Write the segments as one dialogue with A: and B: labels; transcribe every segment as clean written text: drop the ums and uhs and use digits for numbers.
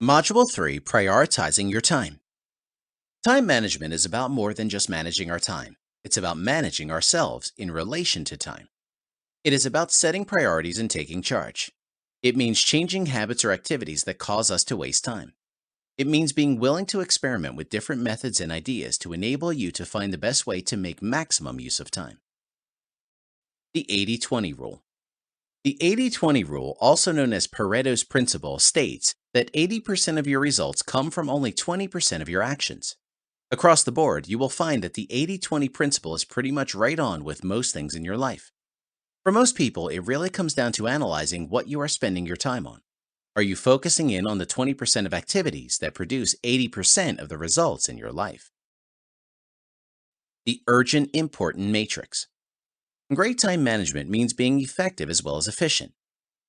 A: Module 3, Prioritizing Your Time. Time management is about more than just managing our time. It's about managing ourselves in relation to time. It is about setting priorities and taking charge. It means changing habits or activities that cause us to waste time. It means being willing to experiment with different methods and ideas to enable you to find the best way to make maximum use of time. The 80-20 rule. The 80-20 rule, also known as Pareto's principle, states that 80% of your results come from only 20% of your actions. Across the board, you will find that the 80-20 principle is pretty much right on with most things in your life. For most people, it really comes down to analyzing what you are spending your time on. Are you focusing in on the 20% of activities that produce 80% of the results in your life? The urgent important matrix. Great time management means being effective as well as efficient.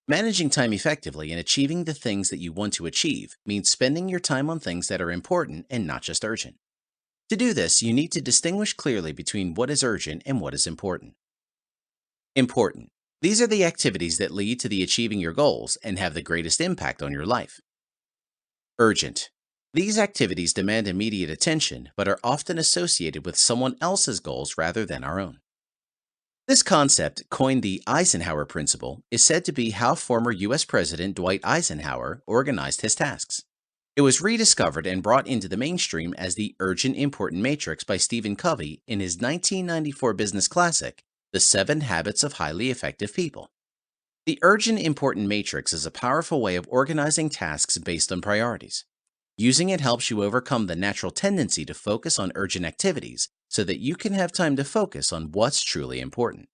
A: Managing time effectively and achieving the things that you want to achieve means spending your time on things that are important and not just urgent. To do this, you need to distinguish clearly between what is urgent and what is important. Important. These are the activities that lead to the achieving your goals and have the greatest impact on your life. Urgent. These activities demand immediate attention but are often associated with someone else's goals rather than our own. This concept, coined the Eisenhower principle, is said to be how former U.S. President Dwight Eisenhower organized his tasks. It was rediscovered and brought into the mainstream as the urgent important matrix by Stephen Covey in his 1994 business classic, The 7 Habits of Highly Effective People. The urgent important matrix is a powerful way of organizing tasks based on priorities. Using it helps you overcome the natural tendency to focus on urgent activities so that you can have time to focus on what's truly important.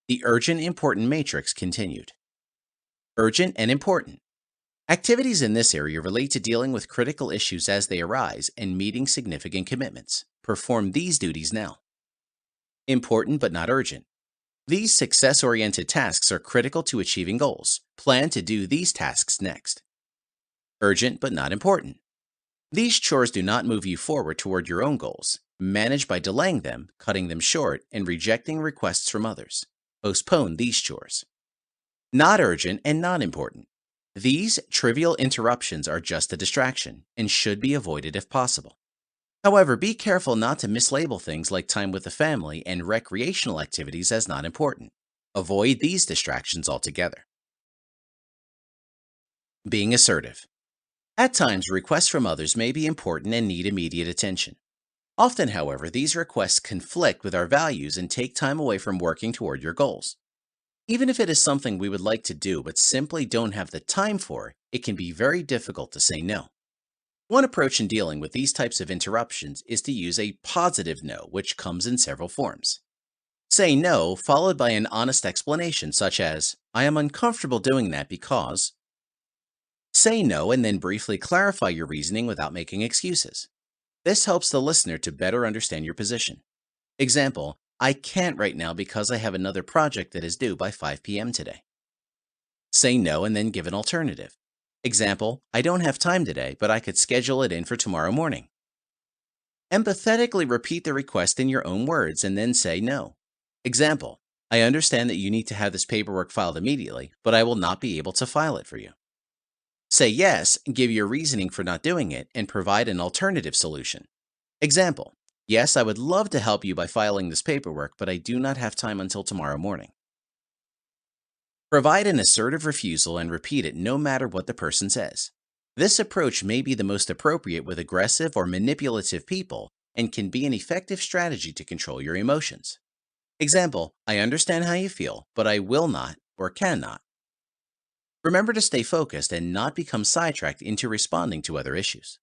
A: The urgent important matrix continued. Urgent and important. Activities in this area relate to dealing with critical issues as they arise and meeting significant commitments. Perform these duties now. Important but not urgent. These success-oriented tasks are critical to achieving goals. Plan to do these tasks next. Urgent but not important. These chores do not move you forward toward your own goals. Manage by delaying them, cutting them short, and rejecting requests from others. Postpone these chores. Not urgent and not important. These trivial interruptions are just a distraction and should be avoided if possible. However, be careful not to mislabel things like time with the family and recreational activities as not important. Avoid these distractions altogether. Being assertive. At times, requests from others may be important and need immediate attention. Often, however, these requests conflict with our values and take time away from working toward your goals. Even if it is something we would like to do but simply don't have the time for, it can be very difficult to say no. One approach in dealing with these types of interruptions is to use a positive no, which comes in several forms. Say no, followed by an honest explanation such as, "I am uncomfortable doing that because." Say no and then briefly clarify your reasoning without making excuses. This helps the listener to better understand your position. Example, "I can't right now because I have another project that is due by 5 p.m. today." Say no and then give an alternative. Example, "I don't have time today, but I could schedule it in for tomorrow morning." Empathetically repeat the request in your own words and then say no. Example, "I understand that you need to have this paperwork filed immediately, but I will not be able to file it for you." Say yes, give your reasoning for not doing it, and provide an alternative solution. Example, "Yes, I would love to help you by filing this paperwork, but I do not have time until tomorrow morning." Provide an assertive refusal and repeat it no matter what the person says. This approach may be the most appropriate with aggressive or manipulative people and can be an effective strategy to control your emotions. Example, "I understand how you feel, but I will not or cannot." Remember to stay focused and not become sidetracked into responding to other issues.